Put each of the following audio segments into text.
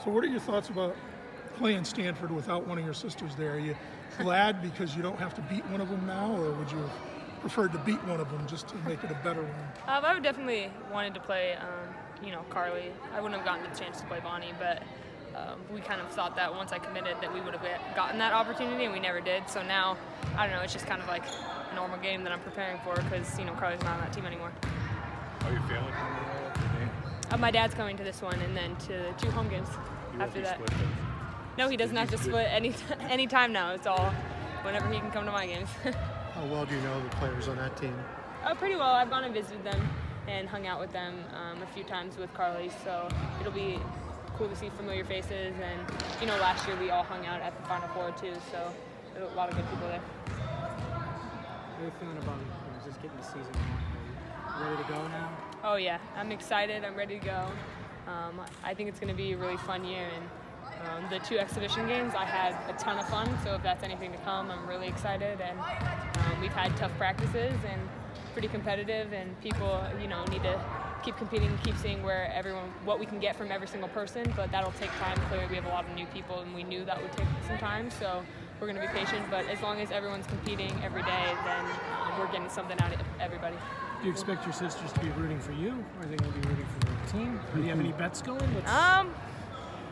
So what are your thoughts about playing Stanford without one of your sisters there? Are you glad because you don't have to beat one of them now, or would you have preferred to beat one of them just to make it a better one? I would definitely wanted to play, Carly. I wouldn't have gotten the chance to play Bonnie, but we kind of thought that once I committed that we would have gotten that opportunity, and we never did. So now, I don't know, it's just kind of like a normal game that I'm preparing for because, Carly's not on that team anymore. Are your family coming to the game? My dad's coming to this one and then to 2 home games after that. Split, no, he doesn't have to split any time now. It's all whenever he can come to my games. How well do you know the players on that team? Pretty well. I've gone and visited them and hung out with them a few times with Carly, so it'll be cool to see familiar faces. And last year we all hung out at the Final Four too, so there's a lot of good people there. How are you feeling about just getting the season on? Ready to go now? Oh yeah, I'm excited. I'm ready to go. I think it's going to be a really fun year, and the 2 exhibition games I had a ton of fun. So if that's anything to come, I'm really excited. And we've had tough practices and pretty competitive, and people need to keep competing, keep seeing what we can get from every single person. But that'll take time. Clearly, we have a lot of new people, and we knew that would take some time. So we're going to be patient. But as long as everyone's competing every day, then we're getting something out of everybody. Do you expect your sisters to be rooting for you, or are they going to be rooting for the team? Do you have any bets going? I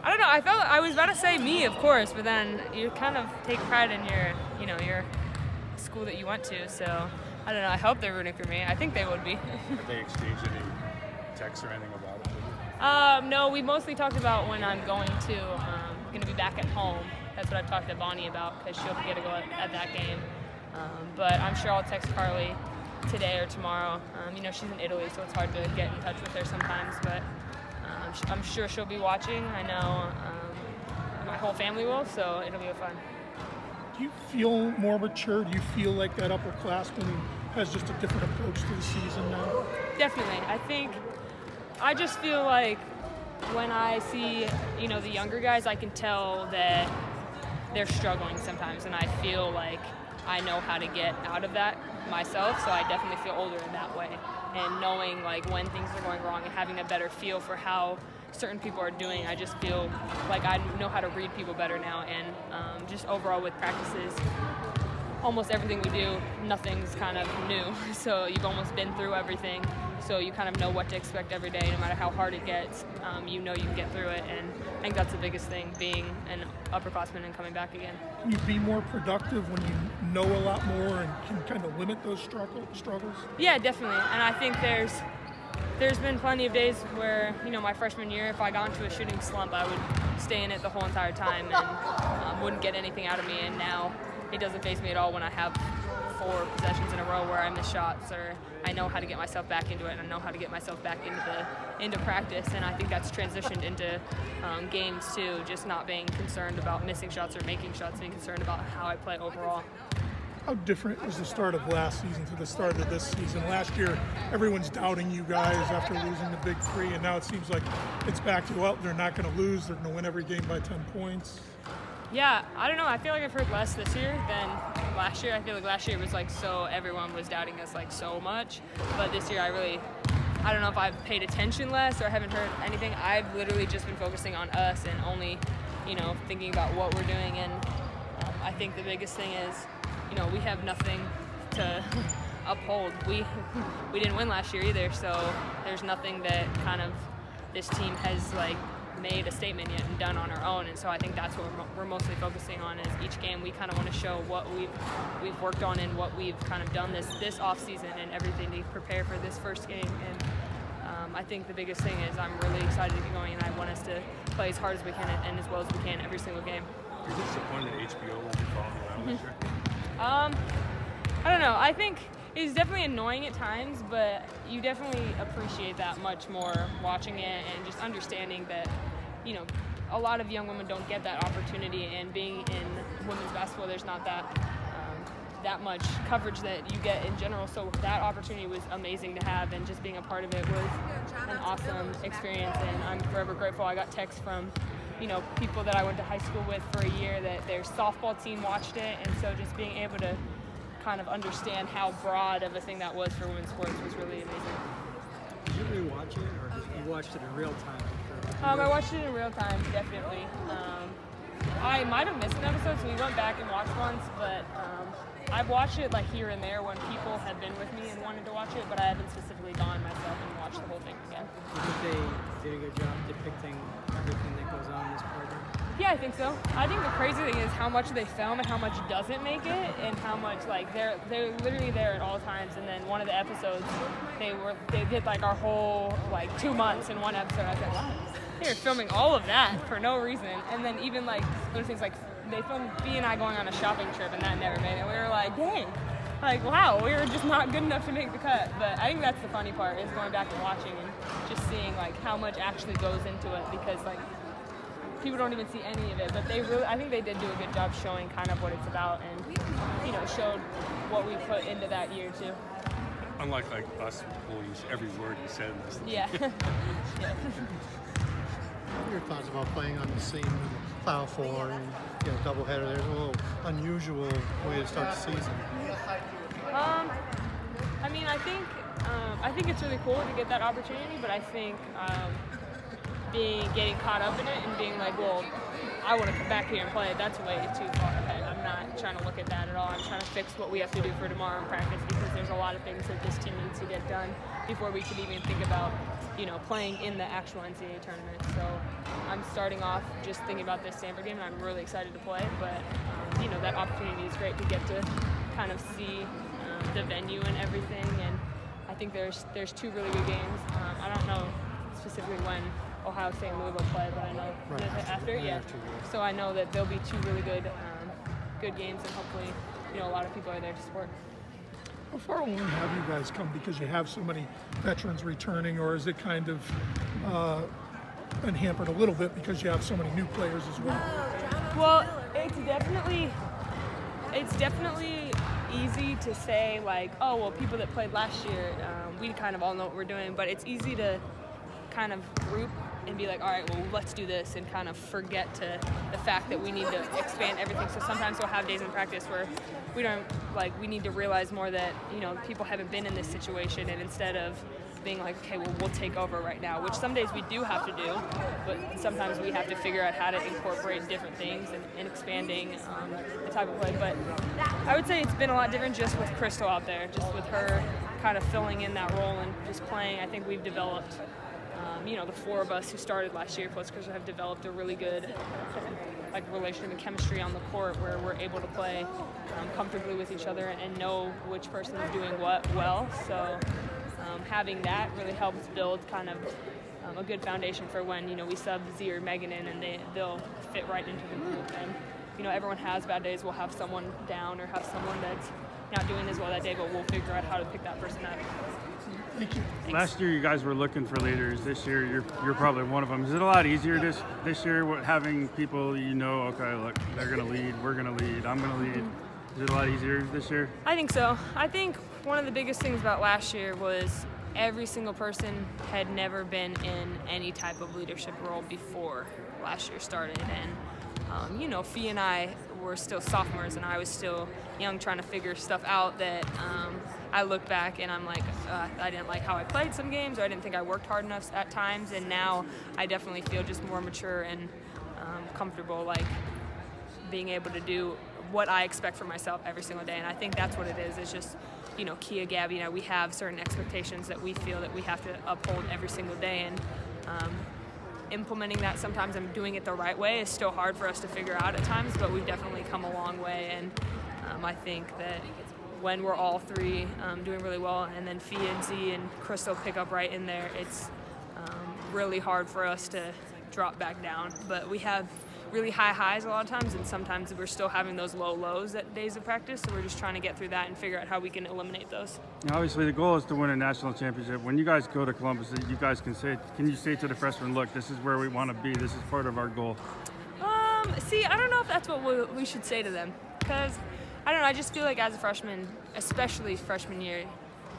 don't know. I was about to say me, of course, but then you kind of take pride in your school that you went to. So I don't know. I hope they're rooting for me. I think they would be. Have they exchanged any texts or anything about it? No, we mostly talked about when I'm going to be back at home. That's what I've talked to Bonnie about because she'll get to go at that game. But I'm sure I'll text Carly today or tomorrow. She's in Italy, so it's hard to get in touch with her sometimes, but I'm sure she'll be watching. I know my whole family will, so it'll be fun. Do you feel more mature? Do you feel like that upperclassman has just a different approach to the season now? Definitely. I just feel like when I see, the younger guys, I can tell that they're struggling sometimes, and I feel like I know how to get out of that myself, so I definitely feel older in that way. And knowing when things are going wrong and having a better feel for how certain people are doing, I just feel like I know how to read people better now. And just overall with practices, almost everything we do, nothing's kind of new. So you've almost been through everything, so you kind of know what to expect every day, no matter how hard it gets. You can get through it, and I think that's the biggest thing, being an upperclassman and coming back again. Can you be more productive when you know a lot more and can kind of limit those struggles? Yeah, definitely. And I think there's been plenty of days where, my freshman year, if I got into a shooting slump, I would stay in it the whole entire time and wouldn't get anything out of me. And now it doesn't faze me at all when I have 4 possessions in a row where I miss shots, or I know how to get myself back into it, and I know how to get myself back into practice. And I think that's transitioned into games too, just not being concerned about missing shots or making shots, being concerned about how I play overall. How different was the start of last season to the start of this season? Last year, everyone's doubting you guys after losing the Big 3, and now it seems like it's back to, well, they're not going to lose, they're going to win every game by 10 points. Yeah, I don't know. I feel like I've heard less this year than last year. I feel like last year was so everyone was doubting us so much, but this year I don't know if I've paid attention less or I haven't heard anything. I've literally just been focusing on us and only, thinking about what we're doing. And I think the biggest thing is, we have nothing to uphold. We didn't win last year either, so there's nothing that kind of this team has made a statement yet and done on our own. And so I think that's what we're mostly focusing on, is each game we kind of want to show what we've worked on and what we've kind of done this off season and everything to prepare for this first game. And I think the biggest thing is I'm really excited to get going, and I want us to play as hard as we can and as well as we can every single game. Is it disappointing that HBO won't be following around this year? I don't know. I think it's definitely annoying at times, but you definitely appreciate that much more watching it and just understanding that, a lot of young women don't get that opportunity, and being in women's basketball, there's not that much coverage that you get in general. So that opportunity was amazing to have, and just being a part of it was an awesome experience, and I'm forever grateful. I got texts from people that I went to high school with for a year that their softball team watched it, and so just being able to kind of understand how broad of a thing that was for women's sports was really amazing. Did you rewatch it, or did you watched it in real time? I watched it in real time, definitely. I might have missed an episode, so we went back and watched once, but I've watched it like here and there when people have been with me and wanted to watch it, but I haven't specifically gone myself and watched the whole thing again. Do you think they did a good job depicting everything that goes on in this program? Yeah, I think so. I think the crazy thing is how much they film and how much doesn't make it, and how much like they're literally there at all times. And then one of the episodes, they did like our whole like 2 months in one episode. I was like, wow, they were filming all of that for no reason. And then even like little things like they filmed Fee and I going on a shopping trip, and that never made it. We were like, dang, like wow, we were just not good enough to make the cut. But I think that's the funny part, is going back and watching and just seeing like how much actually goes into it, because like people don't even see any of it, but I think they did do a good job showing kind of what it's about, and showed what we put into that year too. Unlike like us, we'll use every word you said in this. Yeah. Yeah. What are your thoughts about playing on the same Final Four and doubleheader? There's a little unusual way to start the season. I mean, I think it's really cool to get that opportunity, but I think getting caught up in it and being like, well, I want to come back here and play, that's way too far ahead. I'm not trying to look at that at all. I'm trying to fix what we have to do for tomorrow in practice, because there's a lot of things that this team needs to get done before we could even think about, playing in the actual NCAA tournament. So I'm starting off just thinking about this Stanford game, and I'm really excited to play, but that opportunity is great to get to kind of see the venue and everything, and I think there's 2 really good games. I don't know specifically when Ohio State and Louisville play, but I know after. Yeah. So I know that there'll be 2 really good games, and hopefully, a lot of people are there to support. How far along have you guys come, because you have so many veterans returning, or is it kind of been hampered a little bit because you have so many new players as well? Well, it's definitely easy to say like, oh well, people that played last year, we kind of all know what we're doing, but it's easy to kind of group and be like, all right, well, let's do this, and kind of forget to the fact that we need to expand everything. So sometimes we'll have days in practice where we need to realize more that, people haven't been in this situation, and instead of being like, okay, well, we'll take over right now, which some days we do have to do, but sometimes we have to figure out how to incorporate different things and expanding the type of play. But I would say it's been a lot different just with Crystal out there, just with her kind of filling in that role and just playing. I think we've developed, the 4 of us who started last year plus Crystal have developed a really good relationship and chemistry on the court, where we're able to play comfortably with each other and know which person is doing what well. So having that really helps build kind of a good foundation for when we sub Z or Megan in, and they'll fit right into the group. And everyone has bad days. We'll have someone down or have someone that's not doing as well that day, but we'll figure out how to pick that person up. Thank you. Thanks. Last year you guys were looking for leaders. This year you're probably one of them. Is it a lot easier this year having people okay, look, they're going to lead, we're going to lead, I'm going to lead? Is it a lot easier this year? I think so. I think one of the biggest things about last year was every single person had never been in any type of leadership role before last year started. And, Fee and I were still sophomores, and I was still young trying to figure stuff out that I look back and I'm like, I didn't like how I played some games, or I didn't think I worked hard enough at times. And now I definitely feel just more mature and comfortable, like being able to do what I expect from myself every single day. And I think that's what it is. It's just, Kia, Gabby, we have certain expectations that we feel that we have to uphold every single day. And implementing that, sometimes I'm doing it the right way, is still hard for us to figure out at times, but we've definitely come a long way. And I think that when we're all 3 doing really well, and then Fee and Z and Crystal pick up right in there, it's really hard for us to drop back down. But we have really high highs a lot of times, and sometimes we're still having those low lows at days of practice, so we're just trying to get through that and figure out how we can eliminate those. Obviously the goal is to win a national championship. When you guys go to Columbus, you guys can you say to the freshmen, look, this is where we want to be, this is part of our goal? See, I don't know if that's what we should say to them, because I don't know, I just feel like as a freshman, especially freshman year,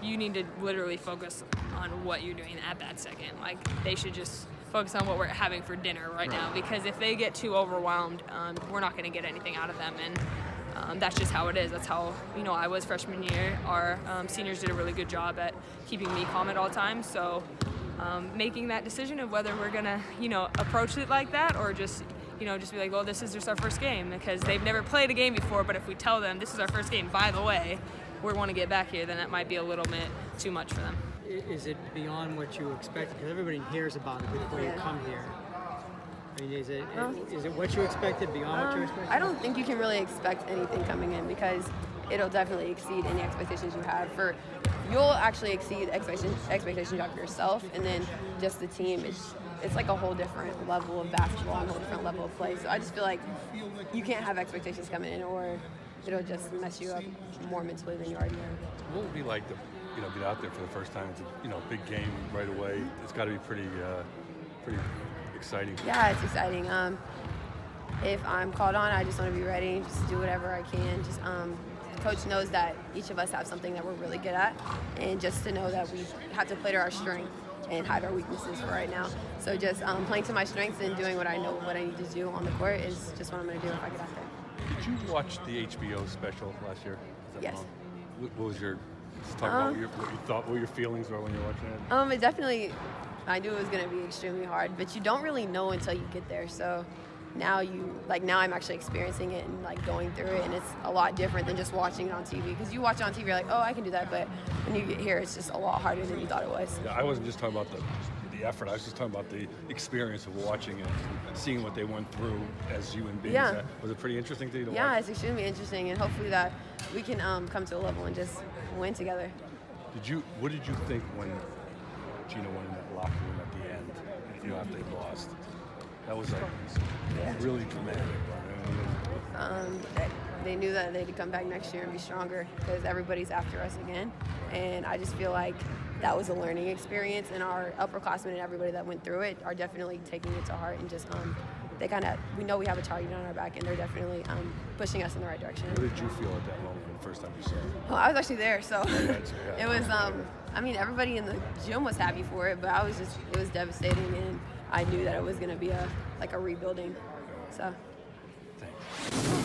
you need to literally focus on what you're doing at that second. Like, they should just focus on what we're having for dinner right now, because if they get too overwhelmed, we're not going to get anything out of them. And that's just how it is. That's how, you know, I was freshman year. Our seniors did a really good job at keeping me calm at all times. So making that decision of whether we're gonna, you know, approach it like that or just, you know, just be like, well, this is just our first game, because they've never played a game before. But if we tell them this is our first game, by the way, we want to get back here, then that might be a little bit too much for them. Is it beyond what you expected? Because everybody hears about it before you come here. I mean, is it what you expected, beyond what you expected? I don't think you can really expect anything coming in, because it'll definitely exceed any expectations you have. You'll actually exceed expectations you have for yourself, and then just the team. It's like a whole different level of basketball and a whole different level of play. So I just feel like you can't have expectations coming in, or it'll just mess you up more mentally than you already are. What would it be like to, you know, get out there for the first time? It's a, you know, big game right away. It's got to be pretty exciting. Yeah, it's exciting. If I'm called on, I just want to be ready, just do whatever I can. Just Coach knows that each of us have something that we're really good at, and just to know that we have to play to our strength and hide our weaknesses for right now. So just playing to my strengths and doing what I know what I need to do on the court is just what I'm going to do if I get out there. Did you watch the HBO special last year? Yes. What was your, just talk about what you thought, what your feelings were when you were watching it? It definitely, I knew it was going to be extremely hard, but you don't really know until you get there. So now now I'm actually experiencing it and like going through it, and it's a lot different than just watching it on TV. Because you watch it on TV, you're like, oh, I can do that, but when you get here, it's just a lot harder than you thought it was. Yeah, I wasn't just talking about the effort. I was just talking about the experience of watching it and seeing what they went through as human beings. Yeah. Was it pretty interesting to you to watch? Yeah, it's extremely interesting, and hopefully that we can come to a level and just win together. What did you think when Gina went in that locker room at the end, you know, after they lost? That was really dramatic. They knew that they'd come back next year and be stronger, because everybody's after us again. And I just feel like that was a learning experience, and our upperclassmen and everybody that went through it are definitely taking it to heart, and just we know we have a target on our back, and they're definitely pushing us in the right direction. What did you feel at that moment the first time you saw it? Well, I was actually there, so it was, I mean, everybody in the gym was happy for it, but it was devastating, and I knew that it was going to be a rebuilding. So. Thanks.